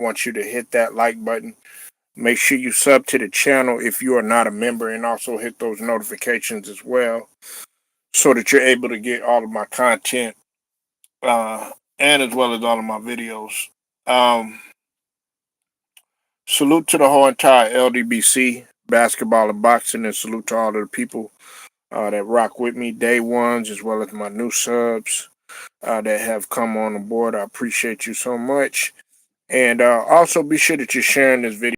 want you to hit that like button. Make sure you sub to the channel if you are not a member, and also hit those notifications as well, so that you're able to get all of my content, and as well as all of my videos. Um, Salute to the whole entire LDBC, basketball and boxing, and salute to all of the people that rock with me, day ones, as well as my new subs that have come on board. I appreciate you so much. And also be sure that you're sharing this video.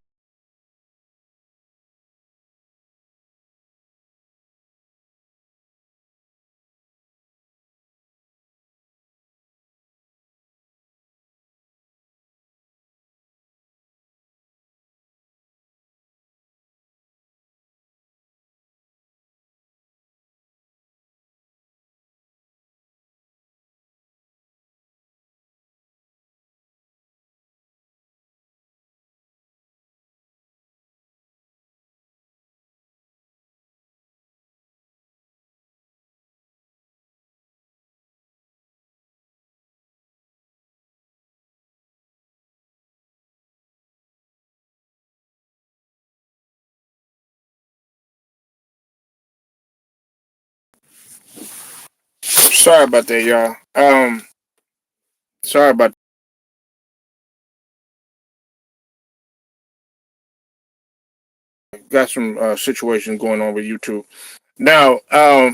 Sorry about that, y'all. Sorry about got some situations going on with YouTube. Now, I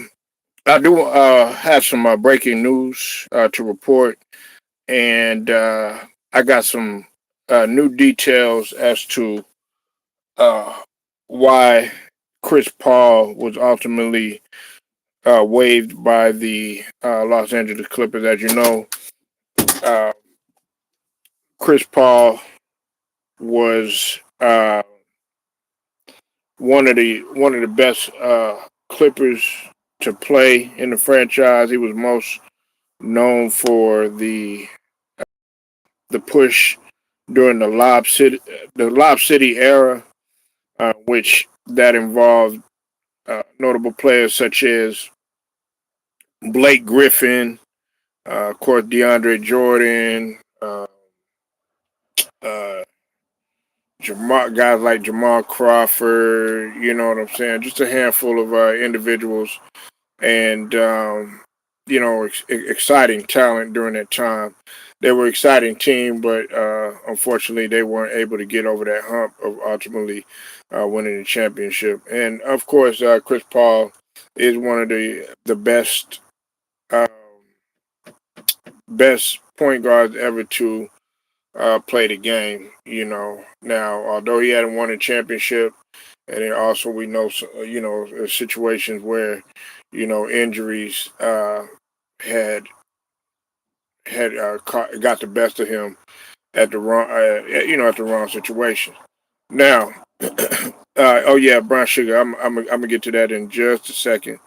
do have some breaking news to report, and I got some new details as to uh, why Chris Paul was ultimately waived by the Los Angeles Clippers. As you know, uh, Chris Paul was one of the best Clippers to play in the franchise. He was most known for the push during the Lob City era, which that involved notable players such as Blake Griffin, of course DeAndre Jordan, uh, guys like Jamal Crawford. You know what I'm saying? Just a handful of individuals, and exciting talent during that time. They were an exciting team, but unfortunately, they weren't able to get over that hump of ultimately winning the championship. And of course, Chris Paul is one of the um, best point guards ever to play the game. Now although he hadn't won a championship, and then also we know situations where injuries had got the best of him at the wrong at the wrong situation. Now, oh yeah, brown sugar. I'm gonna get to that in just a second.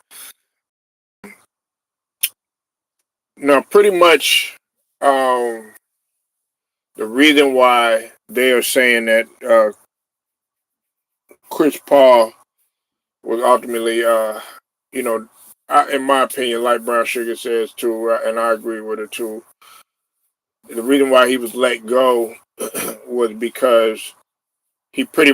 Now, pretty much, the reason why they are saying that Chris Paul was ultimately, you know, in my opinion, like brown sugar says too, and I agree with it too. The reason why he was let go was because he pretty.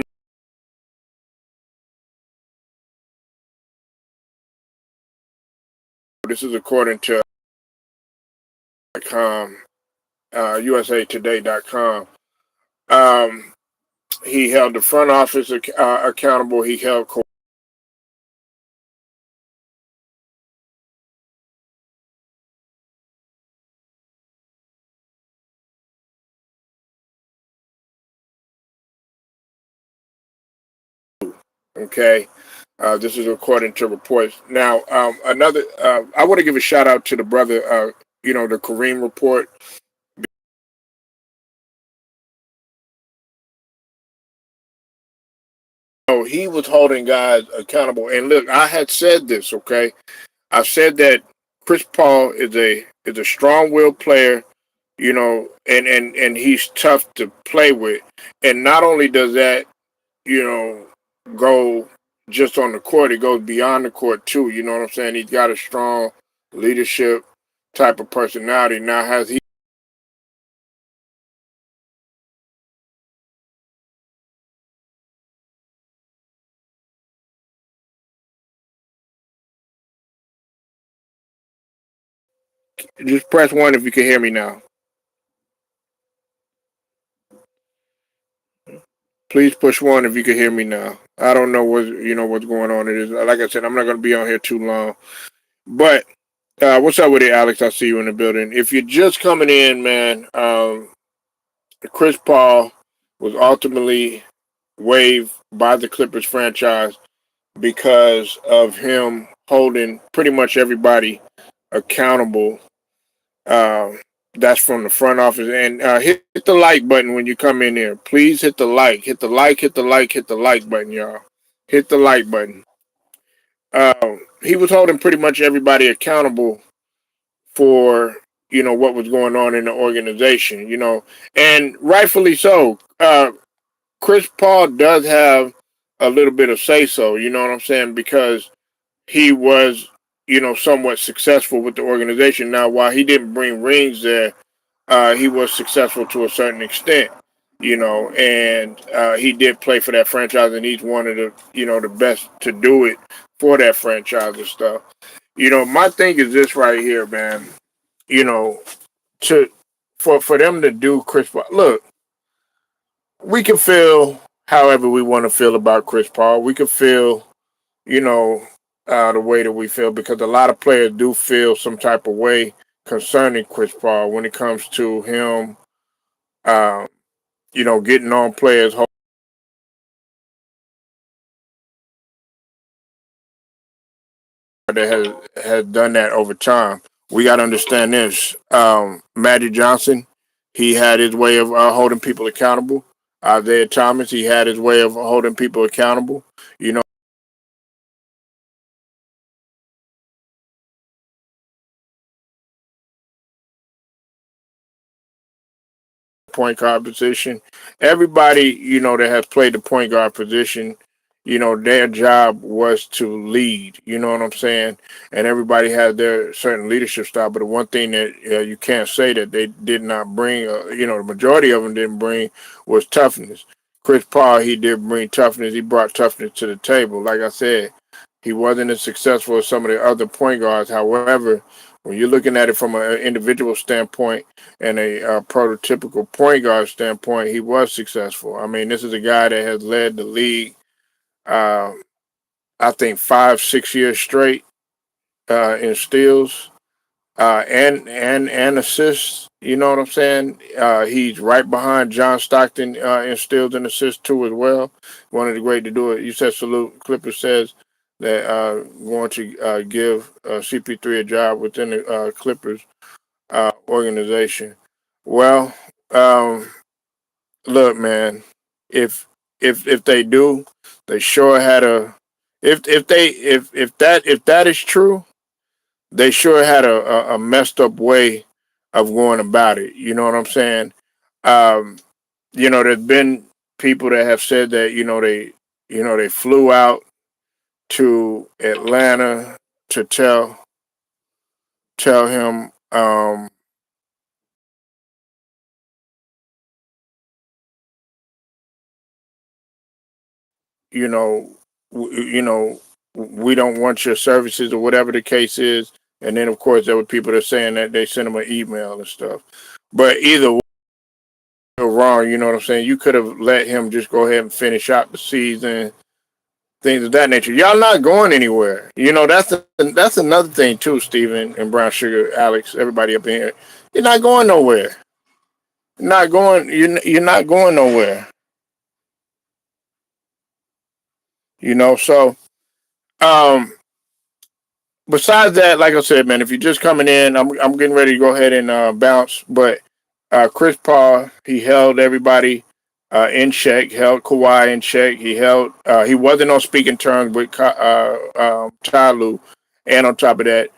This is according to USAtoday.com. Um, he held the front office accountable. He held okay. This is according to reports. Now, another. I want to give a shout out to the brother. The Kareem report. Oh, he was holding guys accountable. And look, I had said this. Okay, I said that Chris Paul is a strong-willed player. And he's tough to play with. And not only does that, you know, go just on the court, it goes beyond the court too. You know what I'm saying? He's got a strong leadership type of personality. Now, has he Just press one if you can hear me now. Please push one if you can hear me now. I don't know what's going on. It is like I said, I'm not going to be on here too long. But what's up with it, Alex? I see you in the building. If you're just coming in, man, Chris Paul was ultimately waived by the Clippers franchise because of him holding pretty much everybody accountable. Uh, that's from the front office. And hit the like button when you come in there. Please hit the like. Hit the like, hit the like, hit the like button, y'all. Hit the like button. He was holding pretty much everybody accountable for what was going on in the organization, and rightfully so. Chris Paul does have a little bit of say so, you know what I'm saying, because he was somewhat successful with the organization. Now, while he didn't bring rings there, he was successful to a certain extent, and he did play for that franchise, and he's one of the best to do it for that franchise and stuff. My thing is this right here, man. You know, to for them to do Chris Paul. Look, we can feel however we want to feel about Chris Paul. We can feel, you know, the way that we feel because a lot of players do feel some type of way concerning Chris Paul when it comes to him, um, getting on players that has done that over time. We got to understand this. Magic Johnson, he had his way of holding people accountable. Isaiah Thomas, he had his way of holding people accountable. You know, point guard position. Everybody, that has played the point guard position, their job was to lead. You know what I'm saying? And everybody has their certain leadership style. But the one thing that you can't say that they did not bring, the majority of them didn't bring, was toughness. Chris Paul, he did bring toughness. He brought toughness to the table. Like I said, he wasn't as successful as some of the other point guards. However, when you're looking at it from an individual standpoint, and a prototypical point guard standpoint, he was successful. I mean, this is a guy that has led the league, uh, I think 5, 6 years straight in steals and assists. You know what I'm saying? He's right behind John Stockton in steals and assists too as well. One of the great to do it. You said salute. Clippers says that going to give CP3 a job within the Clippers organization. Well, um, look, man, if if they do, they sure had a. If that is true, they sure had a messed up way of going about it. You know what I'm saying? Um, there's been people that have said that they flew out to Atlanta to tell him you know, we don't want your services or whatever the case is. And then, of course, there were people that are saying that they sent him an email and stuff. But either way, or wrong, you know what I'm saying? You could have let him just go ahead and finish out the season, things of that nature. Y'all not going anywhere. That's another thing too, Steven and Brown Sugar, Alex, everybody up in here. You're not going nowhere. You're not going. You're not going nowhere. So um, besides that, like I said, man, if you're just coming in, I'm getting ready to go ahead and bounce. But Chris Paul, he held everybody in check, held Kawhi in check. He wasn't on speaking terms with Ty Lue, and on top of that,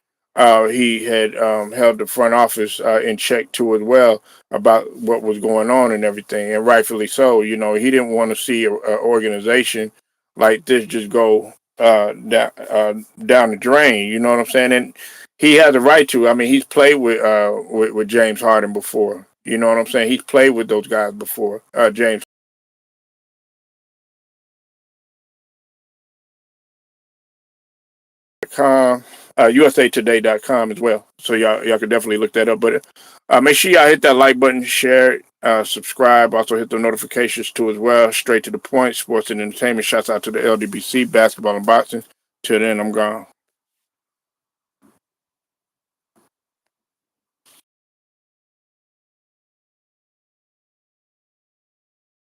he had held the front office in check too as well about what was going on and everything, and rightfully so. He didn't want to see an organization like this just go down the drain. You know what I'm saying? And he has a right to. I mean, he's played with James Harden before. You know what I'm saying? He's played with those guys before. James. usatoday.com as well. So y'all can definitely look that up. But make sure y'all hit that like button, share it, subscribe. Also hit the notifications too as well. Straight to the point. Sports and entertainment. Shouts out to the LDBC, basketball and boxing. Till then, I'm gone.